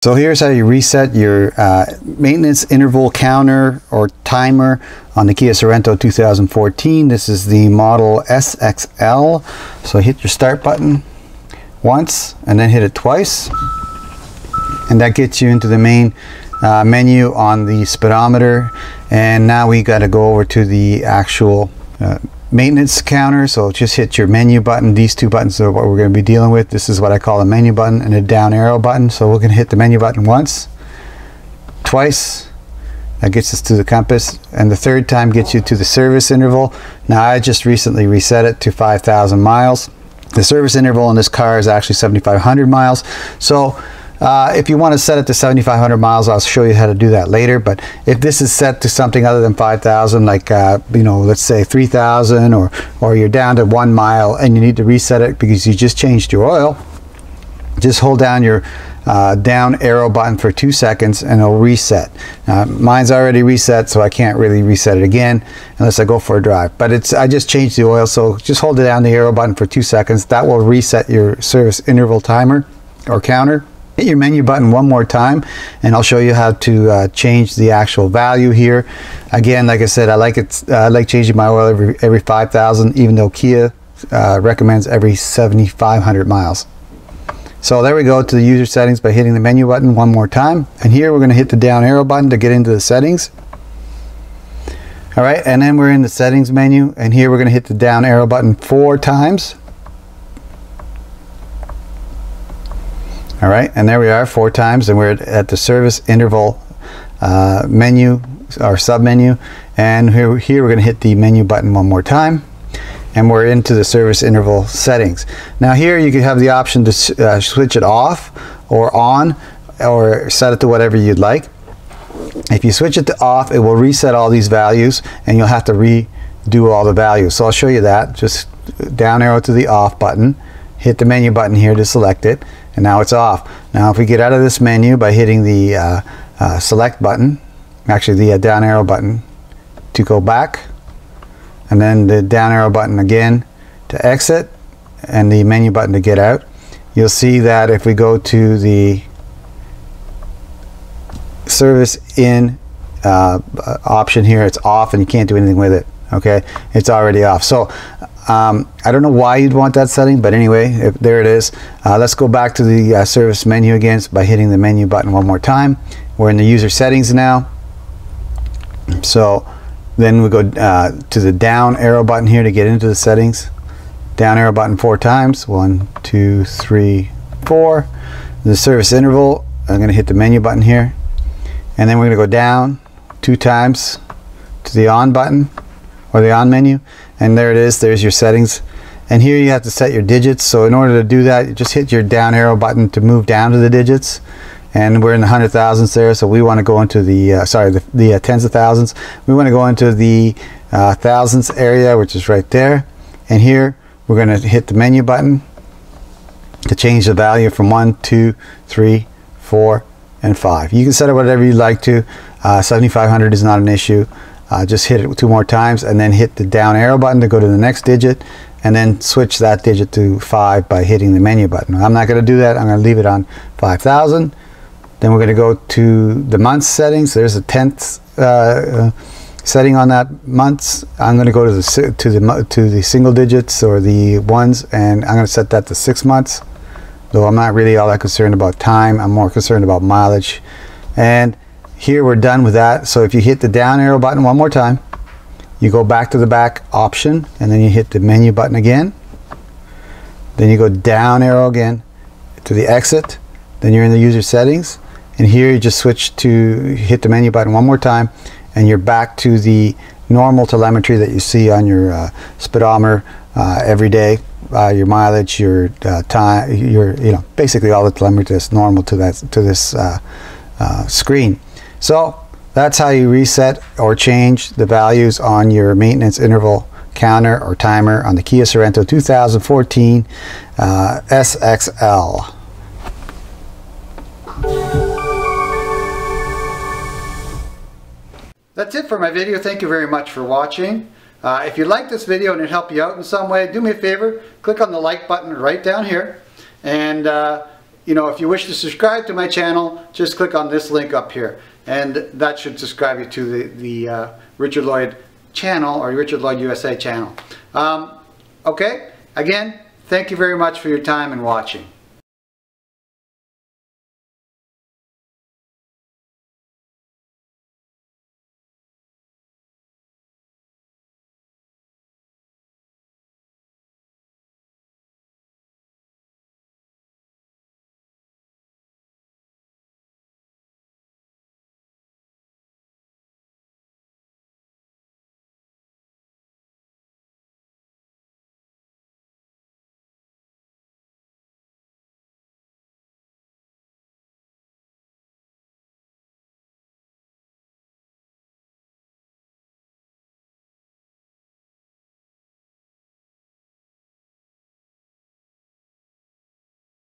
So here's how you reset your maintenance interval counter or timer on the Kia Sorento 2014. This is the model SXL. So hit your start button once and then hit it twice. And that gets you into the main menu on the speedometer. And now we got to go over to the actual maintenance counter. So just hit your menu button. These two buttons are what we're going to be dealing with. This is what I call a menu button and a down arrow button. So we're going to hit the menu button once, twice. That gets us to the compass, and the third time gets you to the service interval. Now I just recently reset it to 5,000 miles. The service interval on this car is actually 7,500 miles. So if you want to set it to 7,500 miles, I'll show you how to do that later. But if this is set to something other than 5,000, like you know, let's say 3,000, or you're down to 1 mile and you need to reset it because you just changed your oil, just hold down your down arrow button for 2 seconds and it'll reset. Mine's already reset, so I can't really reset it again unless I go for a drive. But I just changed the oil, so just hold down the arrow button for 2 seconds. That will reset your service interval timer or counter. Hit your menu button one more time and I'll show you how to change the actual value here. Again, like I said, I like changing my oil every 5,000, even though Kia recommends every 7,500 miles. So there we go to the user settings by hitting the menu button one more time. And here we're going to hit the down arrow button to get into the settings. All right, and then we're in the settings menu, and here we're going to hit the down arrow button 4 times. All right, and there we are 4 times, and we're at the service interval menu or sub menu. And here we're going to hit the menu button one more time, and we're into the service interval settings. Now here you can have the option to switch it off or on, or set it to whatever you'd like. If you switch it to off, it will reset all these values and you'll have to redo all the values. So I'll show you that. Just down arrow to the off button, hit the menu button here to select it, and now it's off. Now if we get out of this menu by hitting the select button, actually the down arrow button to go back, and then the down arrow button again to exit, and the menu button to get out, you'll see that if we go to the service in option here, it's off and you can't do anything with it. Okay, it's already off. So I don't know why you'd want that setting, but anyway, there it is. Let's go back to the service menu again by hitting the menu button one more time. We're in the user settings now. So then we go to the down arrow button here to get into the settings. Down arrow button 4 times. 1, 2, 3, 4. The service interval, I'm going to hit the menu button here. And then we're going to go down 2 times to the on button, or the on menu. And there it is. There's your settings. And here you have to set your digits. So in order to do that, you just hit your down arrow button to move down to the digits. And we're in the 100,000s there, so we want to go into the the tens of thousands. We want to go into the thousands area, which is right there. And here we're going to hit the menu button to change the value from 1, 2, 3, 4, and 5. You can set it whatever you like to. 7,500 is not an issue. Just hit it 2 more times and then hit the down arrow button to go to the next digit, and then switch that digit to 5 by hitting the menu button. I'm not going to do that. I'm going to leave it on 5,000. Then we're going to go to the month settings. There's a 10th setting on that months. I'm going to go to the single digits or the ones, and I'm going to set that to 6 months. Though I'm not really all that concerned about time. I'm more concerned about mileage. And here we're done with that. So if you hit the down arrow button one more time, you go back to the back option, and then you hit the menu button again. Then you go down arrow again to the exit. Then you're in the user settings. And here you just switch to hit the menu button one more time, and you're back to the normal telemetry that you see on your speedometer every day. Your mileage, your time, basically all the telemetry that's normal to this screen. So that's how you reset or change the values on your maintenance interval counter or timer on the Kia Sorento 2014 SXL. That's it for my video. Thank you very much for watching. If you like this video and it helped you out in some way, do me a favor, click on the like button right down here, and you know, if you wish to subscribe to my channel, just click on this link up here, and that should subscribe you to the Richard Lloyd channel, or Richard Lloyd USA channel. Okay, again, thank you very much for your time and watching.